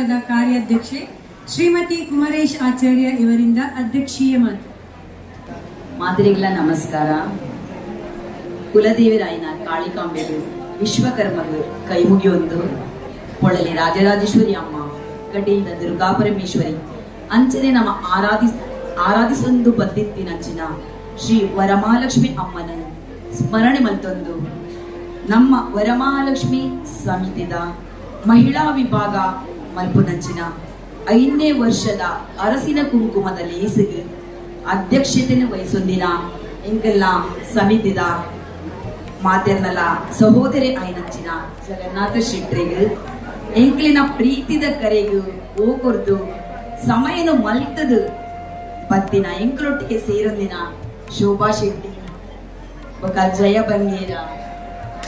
ವಿಭಾಗದ ಕಾರ್ಯಾಧ್ಯಕ್ಷೆ ಶ್ರೀಮತಿ ಕುಮರೇಶ್ ಆಚಾರ್ಯ ಇವರಿಂದ ಅಧ್ಯಕ್ಷೀಯ ಮಾತು. ಮಾದರಿಗಳ ನಮಸ್ಕಾರ. ಕುಲದೇವರಾಯನ ಕಾಳಿಕಾಂಬೆದು ವಿಶ್ವಕರ್ಮರು ಕೈ ಮುಗಿಯೊಂದು ಪೊಳಲಿ ರಾಜರಾಜೇಶ್ವರಿ ಅಮ್ಮ ಕಡೆಯಿಂದ ದುರ್ಗಾಪರಮೇಶ್ವರಿ ಅಂಚನೆ ನಮ್ಮ ಆರಾಧಿಸೊಂದು ಬದ್ದಿತ್ತಿನಂಚಿನ ಶ್ರೀ ವರಮಹಾಲಕ್ಷ್ಮಿ ಅಮ್ಮನ ಸ್ಮರಣೆ ಮಲ್ತೊಂದು ನಮ್ಮ ವರಮಹಾಲಕ್ಷ್ಮಿ ಸಮಿತಿದ ಮಹಿಳಾ ವಿಭಾಗ ಮಲ್ಪುನಂಚಿನ 5ನೇ ವರ್ಷದ ಅರಸಿನ ಕುಂಕುಮದ ಲೇಸಿಗೆ ಅಧ್ಯಕ್ಷತೆಯನ್ನು ವಹಿಸೊಂದಿನ ಎಂಕೆಲ್ಲ ಸಮಿತಿದ ಮಾತೆರ್ನಲ ಸಹೋದರಿ ಆಯ್ನಂಚಿನ ಜಗನ್ನಾಥ ಶೆಟ್ರಿಗೂ ಎಂಕ್ಲಿನ ಪ್ರೀತಿದ ಕರೆಗೂ ಓಕೊರ್ದು ಸಮಯನು ಮಲ್ತದು ಬತ್ತಿನ ಎಂಕ್ಲೊಟ್ಟಿಗೆ ಸೇರೊಂದಿನ ಶೋಭಾ ಶೆಟ್ಟಿ ಬೊಕ ಜಯ ಬಂಗೇರ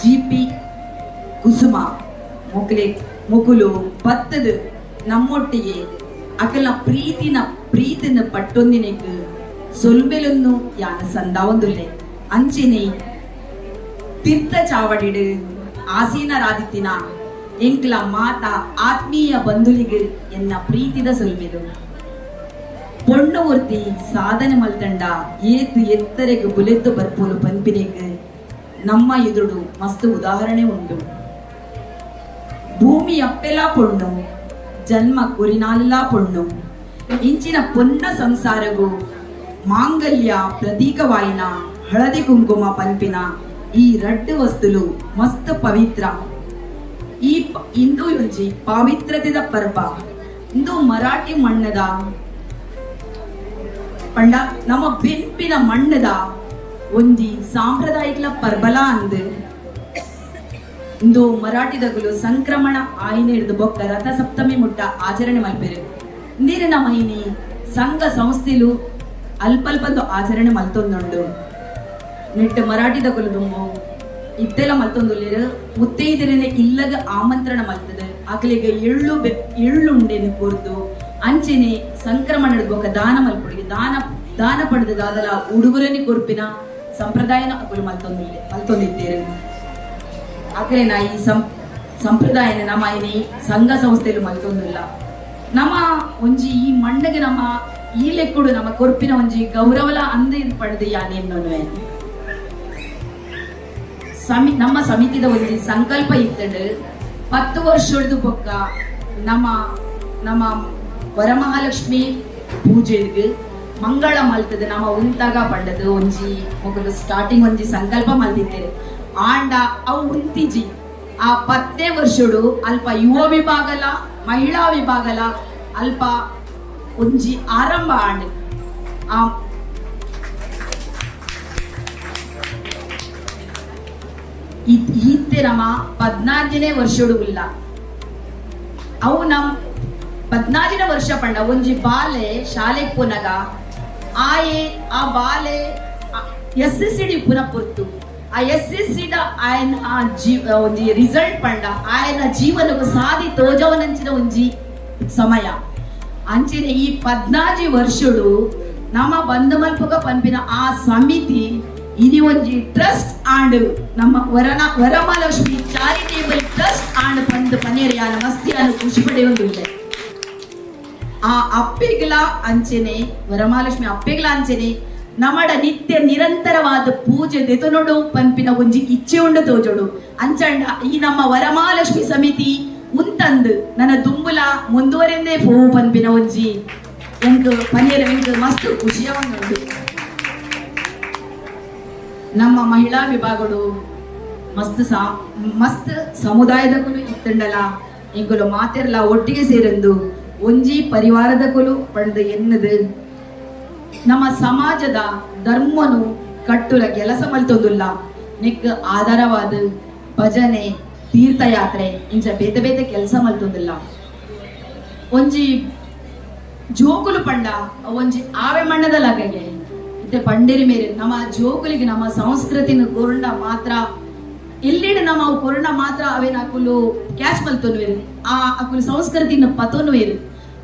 ಜಿಪಿ ಕುಸುಮ ಮುಕುಲು ಬತ್ತದು ನಮ್ಮೊಟ್ಟಿಗೆ ಅಕಲ್ನ ಪ್ರೀತಿನ ಪಟ್ಟೊಂದಿನೆಗ್ ಸೊಲ್ಬೆಲೊಂದು ಯಾನ ಸಂದಾವೊಂದುಲ್ಲೆ ಅಂಚೆನೆ ತೀರ್ಥ ಚಾವಡಿಡು ಆಸೀನರಾದಿತ್ತಿನ ಎಂಕ್ಲ ಮಾತ ಆತ್ಮೀಯ ಬಂಧುಲಿಗೆ ಎನ್ನ ಪ್ರೀತಿದ ಸೊಲ್ಮೆದು ಪೊಣ್ಣುವರ್ತಿ ಸಾಧನೆ ಮಲ್ತಂಡ ಏತು ಎತ್ತರೆಗೆ ಬುಲೆತ್ತು ಬರ್ಪೋಲು ಪಂಪಿನೆಗ್ ನಮ್ಮ ಎದುರು ಮಸ್ತ್ ಉದಾಹರಣೆ ಉಂಟು. ಭೂಮಿ ಅಪ್ಪೆಲ್ಲ ಪೊಣ್ಣು ಜನ್ಮ ಕುರಿನಾಲ್ಲ ಪೊಣ್ಣು ಇಂಚಿನ ಪೊನ್ನ ಸಂಸಾರಗೂ ಮಾಂಗಲ್ಯ ಪ್ರತೀಕವಾಯಿನ ಹಳದಿ ಕುಂಕುಮ ಪಂಪಿನ ಈ ರಡ್ಡು ವಸ್ತುಲು ಮಸ್ತ್ ಪವಿತ್ರ. ಇಂದು ಒಂಜಿ ಪಾವಿತ್ರತೆದ ಪರ್ವ. ಇಂದು ಮರಾಠಿ ಮಣ್ಣದ ಪಂಡ ನಮ್ಮ ಬೆನ್ಪಿನ ಮಣ್ಣದ ಒಂಜಿ ಸಾಂಪ್ರದಾಯಿಕ ಪರ್ಬಲ ಅಂದ್ ಇಂದು ಮರಾಠಿದಗುಲು ಸಂಕ್ರಮಣ ಆಯ್ನ ಹಿಡಿದು ಬೊಕ್ಕ ರಥ ಸಪ್ತಮಿ ಮುಟ್ಟ ಆಚರಣೆ ಮಲ್ಪೆರು. ಇಂದಿನ ಮೈನಿ ಸಂಘ ಸಂಸ್ಥೆಲು ಅಲ್ಪಲ್ಪಂದು ಆಚರಣೆ ಮಲ್ತೊಂದುಂಡು. ನೆಟ್ಟು ಮರಾಠಿದಗುಲು ದುಂಬು ಇತ್ತೆಲ್ಲ ಮಲ್ತೊಂದುಲ್ಲೇರು ಮುತ್ತೈದರನೆ ಇಲ್ಲಗ ಆಮಂತ್ರಣ ಮಲ್ತದೆ ಆಕಲಿಗೆ ಎಳ್ಳುಂಡೆನು ಕೊರ್ದು ಅಂಚೆನೆ ಸಂಕ್ರಮಣ ಬೊಕ್ಕ ದಾನ ಮಲ್ಪುಡಿಗೆ ದಾನ ಪಡೆದಾದಲ ಉಡುಗೊರೆನಿ ಕೊರ್ಪಿನ ಸಂಪ್ರದಾಯನ ಅಕುಲು ಮಲ್ತೊಂದಿದ್ದೇರು. ಆಕಲೆ ನಾ ಈ ಸಂಪ್ರದಾಯನ ನಮ್ಮ ಐನಿ ಸಂಘ ಸಂಸ್ಥೆಲು ಮಲ್ತೊಂದಿಲ್ಲ. ನಮ್ಮ ಒಂಜಿ ಈ ಮಣ್ಣಗೆ ನಮ್ಮ ಈ ಲೆಕ್ಕುಡು ನಮ್ಮ ಕೊರ್ಪಿನ ಒಂಜಿ ಗೌರವಲ ಅಂದ ಪಡೆದು ಯಾನೆನ್ನೊನ್ವೆ ನಮ್ಮ ಸಮಿತಿದ ಒಂಜಿ ಸಂಕಲ್ಪ ಇತ್ತಂಡು 10 ವರ್ಷದ ಬೊಕ್ಕ ನಮ್ಮ ವರಮಹಾಲಕ್ಷ್ಮಿ ಪೂಜೆಗೆ ಮಂಗಳ ಮಲ್ತದೆ ನಮ್ಮ ಉಂತಾಗ ಪಂಡದು ಒಂಜಿ ಮೊದಲು ಸ್ಟಾರ್ಟಿಂಗ್ ಒಂಜಿ ಸಂಕಲ್ಪ ಮಲ್ತಿದ್ದೇವೆ ಆಂಡ ಅವು ಉಂತಿಜಿ ಆ 10ನೇ ವರ್ಷಡು ಅಲ್ಪ ಯುವ ವಿಭಾಗಲ ಮಹಿಳಾ ವಿಭಾಗಲ ಅಲ್ಪ ಒಂಜಿ ಆರಂಭ ಆಂಡ್ ಆ ಇತ್ತೆ ನಮ್ಮ 14ನೇ ವರ್ಷಡು ಇಲ್ಲ ಅವು ನಮ್ 14ನೇ ವರ್ಷ ಪಂಡ ಒಂಜಿ ಬಾಲೆ ಶಾಲೆಗೆ ಪುನಗ ಆ ಬಾಲೆ SSCD ಪುನಃ ಪುರ್ತು ಆ SSCD ಆಯನ ಒಂಜಿ ರಿಸಲ್ಟ್ ಪಂಡ ಆಯನ ಜೀವನಗೂ ಸಾಧಿ ತೋಜವನಂಚಿನ ಒಂಜಿ ಸಮಯ ಅಂಚಿನ ಈ 14 ವರ್ಷಡು ನಮ್ಮ ಬಂಧ ಮಲ್ಪಗ ಪಂಪಿನ ಆ ಸಮಿತಿ ಇನಿ ಒಂಜಿ ಟ್ರಸ್ಟ್ ಆಂಡ್ ನಮ್ಮ ವರಮಹಾಲಕ್ಷ್ಮಿ ಚಾರಿಟೇಬಲ್ ಟ್ರಸ್ಟ್ ಆಂಡ್ ಪಂದು ಪನೇರಿ ಯಾನ ಮಸ್ತಿ ಅನ್ನು ಖುಷಿ ಪಡೆಯೊಂದಿಲ್ಲ. ಆ ಅಪ್ಪೆಗಳ ಅಂಚೆನೆ ವರಮಹಾಲಕ್ಷ್ಮಿ ಅಪ್ಪೆಗಳ ಅಂಚೆನೆ ನಮ್ಮಡ ನಿತ್ಯ ನಿರಂತರವಾದ ಪೂಜೆ ದೆತನೊಡು ಪಂಪಿನ ಒಂಜಿ ಇಚ್ಛೆ ಉಂಡು ತೋಜೋಡು ಅಂಚಂಡ ಈ ನಮ್ಮ ವರಮಹಾಲಕ್ಷ್ಮಿ ಸಮಿತಿ ಉಂತಂದು ನನ್ನ ದುಂಬುಲ ಮುಂದುವರೆಂದೇ ಪೋವು ಪಂಪಿನ ಒಂಜಿ ಎಂಕ್ ಪನೇರ ಎಂಕ್ ಮಸ್ತ್ ಖುಷಿಯ ಒಂದುಂಡು. ನಮ್ಮ ಮಹಿಳಾ ವಿಭಾಗಡು ಮಸ್ತ್ ಸಮುದಾಯದ ಕುಲು ಇತ್ತಂಡಲ ಎಂಕುಲು ಮಾತೆರ್ಲ ಒಟ್ಟಿಗೆ ಸೇರಂದು ಒಂಜಿ ಪರಿವಾರದ ಕುಲು ಪಡೆದು ಎನ್ನದು ನಮ್ಮ ಸಮಾಜದ ಧರ್ಮನು ಕಟ್ಟುಲ ಕೆಲಸ ಮಲ್ತೊಂದುಲ್ಲ ನೆಕ್ ಆಧಾರವಾದ ಭಜನೆ ತೀರ್ಥಯಾತ್ರೆ ಇಂಚ ಬೇತೆ ಕೆಲಸ ಮಲ್ತೊಂದಿಲ್ಲ. ಒಂಜಿ ಜೋಕುಲು ಪಂಡ ಒಂಜಿ ಆವೆ ಮಣ್ಣದ ಲಗಗೆ ಇತ್ತೆ ಪಂಡೇರಿ ಮೇರೆ ನಮ್ಮ ಜೋಕುಲಿಗೆ ನಮ್ಮ ಸಂಸ್ಕೃತಿನ ಕೊರುಂಡ ಮಾತ್ರ ಎಲ್ಲಿಡ ನಮ್ಮ ಅವು ಕೊರುಂಡ ಮಾತ್ರ ಅವೇನ ಅಕುಲು ಕ್ಯಾಚ್ ಮಲ್ತೊನ್ವೇರು ಆ ಅಕುಲು ಸಂಸ್ಕೃತಿನ ಪತೊನ್ವೇರು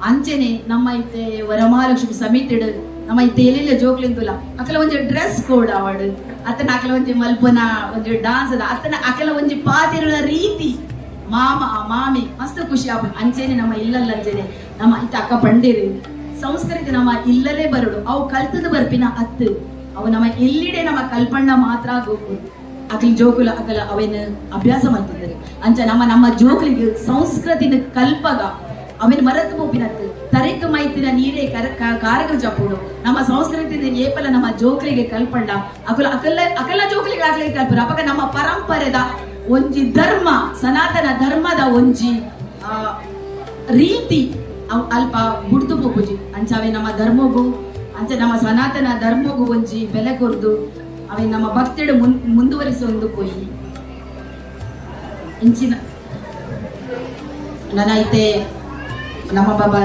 ಅಂಚೆನೆ ನಮ್ಮ ಇತ್ತೆ ವರಮಹಾಲಕ್ಷ್ಮಿ ಸಮಿತಿಡ್ ನಮ್ಮ ಇತ್ತೆ ಎಲ್ಲೆಲ್ಲ ಜೋಕ್ಲಿಂತುಲ ಅಕಲ ಒಂಜಿ ಡ್ರೆಸ್ ಕೋಡ್ ಅವಡ್ ಅತನ ಅಕಲ ಒಂಜಿ ಮಲ್ಪನ ಒಂಜಿ ಡಾನ್ಸ್ ಅದ ಅತನ ಅಕಲ ಒಂಜಿ ಪಾತಿರುಳ ರೀತಿ ಮಾಮ ಮಾಮಿ ಮಸ್ತ್ ಖುಷಿ ಆಪ ಅಂಚೆನೆ ನಮ್ಮ ಇಲ್ಲಲ್ಲ ಅಂಚೆನೆ ನಮ್ಮ ಇತ್ತ ಅಕ್ಕ ಪಂಡೇರಿ ಸಂಸ್ಕೃತಿ ನಮ್ಮ ಇಲ್ಲಲೇ ಬರಡು ಅವು ಕಲ್ತದ ಬರ್ಪಿನ ಅತ್ತು ಅವು ನಮ್ಮ ಎಲ್ಲಿಡೆ ನಮ್ಮ ಕಲ್ಪಣ್ಣ ಮಾತ್ರ ಗೋಪುರು ಅಕಲ್ ಜೋಕುಲ ಅಕಲ ಅವೇನು ಅಭ್ಯಾಸ ಮಾಡ್ತಿದ್ದಾರೆ ಅಂಚ ನಮ್ಮ ಜೋಕುಲಿಗೆ ಸಂಸ್ಕೃತಿನ ಕಲ್ಪಗ ಅವೇನು ಮರತು ಬೋಪಿನತ್ತು ತರೇಕ ಮೈತಿನ ನೀರೇ ಕಾರಗ ಜಪ್ಪುಡು ನಮ್ಮ ಸಂಸ್ಕೃತಿ ಏಪಲ ನಮ್ಮ ಜೋಕುಲಿಗೆ ಕಲ್ಪಂಡ ಅಕಲ ಜೋಕುಲಿಗೆ ಆಗ್ಲಿಕ್ಕೆ ಕಲ್ಪರು ಅಪಗ ನಮ್ಮ ಪರಂಪರೆದ ಒಂಜಿ ಧರ್ಮ ಸನಾತನ ಧರ್ಮದ ಒಂಜಿ ರೀತಿ ಅವು ಅಲ್ಪ ಬುಡ್ದು ಪೋಪುಜಿ ಅಂಚ ನಮ್ಮ ಧರ್ಮಗೂ ಅಂಚ ನಮ್ಮ ಸನಾತನ ಧರ್ಮಗೂ ಒಂಜಿ ಬೆಲೆ ಕೊರ್ದು ಅವೇ ನಮ್ಮ ಭಕ್ತಿಡು ಮುಂದುವರಿಸೊಂದು ಪೋಯಿ ಇಂಚಿನ ನನ್ನ ಐತೆ ನಮ್ಮ ಬಾಬಾ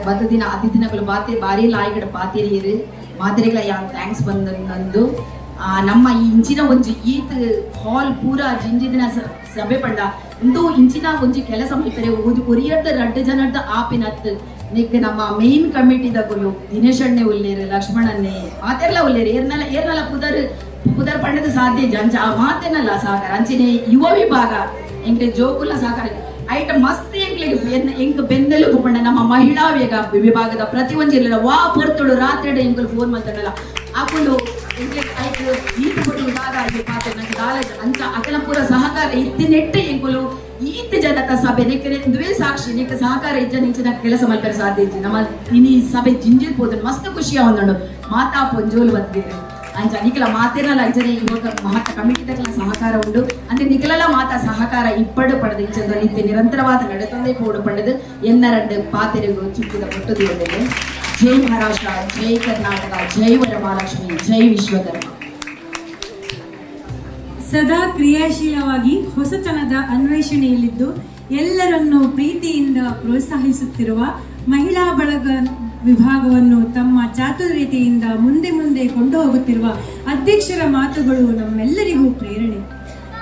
ಬತ್ತ ದಿನ ಅತಿ ದಿನಗಳು ಬಾರಿ ಲಾಯ್ಗಡ ಪಾತಿರಿಯರು ಮಾತಿರಿಗಳ ಯಾನ್ ಥ್ಯಾಂಕ್ಸ್ ಬಂದು ನಮ್ಮ ಈ ಇಂಚಿನ ಒಂಜಿ ಈತ್ ಹಾಲ್ ಪೂರ ಜಿಂಜಿದಿನ ಸಭೆ ಪಂಡ ಇಂದು ಇಂಚಿನ ಒಂಜಿ ಕೆಲಸ ಮಲ್ಪರೆ ಒರಿಯರ್ದ 2 ಜನದ ಆಪಿನತ್ ನಿಕ್ ನಮ್ಮ ಮೇನ್ ಕಮಿಟಿದಗಳು ದಿನೇಶ್ ಅಣ್ಣೆ ಉಲ್ಲೇರು ಲಕ್ಷ್ಮಣನ್ನೇ ಮಾತೆಲ್ಲ ಉಲ್ಲೇರು ಏರ್ನಲ್ಲ ಪುದರ್ ಪಂಡದ ಸಾಧ್ಯ ಜಂಚ ಆ ಮಾತೇನಲ್ಲ ಸಹಕಾರ ಅಂಚಿನ ಯುವ ವಿಭಾಗ ಎಂಕ್ಲೆ ಜೋಕುಲ ಸಹಕಾರ ಐಟ ಮಸ್ತ್ ಎಂಕ್ ಬೆನ್ನೆಲುಬು ಪಂಡ ನಮ್ಮ ಮಹಿಳಾ ವಿಭಾಗದ ಪ್ರತಿ ಒಂಜಿ ಇರಲಿಲ್ಲ ವಾ ಪೊರ್ತುಡು ರಾತ್ರಿ ಎಂಕಲ್ ಫೋನ್ ಮಾಡ್ತಾಡಲ್ಲ ಹಾಕೊಂಡು ಅಂಚ ಅಕಲ ಪೂರ ಸಹಕಾರ ಇತ್ತಿನೆಟ್ಟೆ ಎಂಕುಲು ಈತ್ ಜನತ ಸಭೆ ದ್ವೇ ಸಾಕ್ಷಿ ನಿಕ್ಕ ಸಹಕಾರ ಇಂಚಿನ ಕೆಲಸ ಮಲ್ಪರೆ ಸಾಧ್ಯ ಇಜ್ಜಿ ನಮ್ಮ ಇನಿ ಸಭೆ ಜಿಂಜಿಲ್ ಪೋದನ್ ಮಸ್ತ್ ಖುಷಿಯ ಒಂದೊಂಡು ಮಾತಾ ಪೊಂಜೋಲು ಬದ್ದಿರು ಅಂಚ ನಿಖಲ ಮಾತೇನಲ್ಲ ಅಂಚನೆ ಇವಾಗ ಮಹತ್ತ ಕಮಿಟಿದ ಸಹಕಾರ ಉಂಡು ಅಂದ್ರೆ ನಿಖಲಲ ಮಾತಾ ಸಹಕಾರ ಇಪ್ಪಡು ಪಡೆದು ಇಂಚದ ನಿತ್ಯ ನಿರಂತರವಾದ ನಡೆತೊಂದೇ ಪೋಡು ಪಡೆದು ಎನ್ನರಂಡು ಪಾತೆರೆಗೂ ಚುಕ್ಕಿದ ಪೊಟ್ಟು ದಿವದಲ್ಲಿ ಜೈ ಮಹಾರಾಷ್ಟ್ರ ಜೈ ಕರ್ನಾಟಕ ಜೈ ವರಮಹಾಲಕ್ಷ್ಮಿ ಜೈ ವಿಶ್ವಕರ್ಮ. ಸದಾ ಕ್ರಿಯಾಶೀಲವಾಗಿ ಹೊಸತನದ ಅನ್ವೇಷಣೆಯಲ್ಲಿದ್ದು ಎಲ್ಲರನ್ನೂ ಪ್ರೀತಿಯಿಂದ ಪ್ರೋತ್ಸಾಹಿಸುತ್ತಿರುವ ಮಹಿಳಾ ಬಳಗ ವಿಭಾಗವನ್ನು ತಮ್ಮ ಚಾತುರ್ಯತೆಯಿಂದ ಮುಂದೆ ಕೊಂಡು ಹೋಗುತ್ತಿರುವ ಅಧ್ಯಕ್ಷರ ಮಾತುಗಳು ನಮ್ಮೆಲ್ಲರಿಗೂ ಪ್ರೇರಣೆ.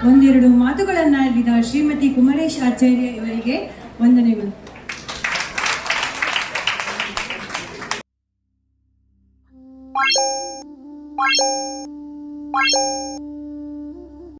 ಒಂದೆರಡು ಮಾತುಗಳನ್ನಾಡಿದ ಶ್ರೀಮತಿ ಕುಮರೇಶ್ ಆಚಾರ್ಯ ಇವರಿಗೆ ವಂದನೆಗಳು. Bye.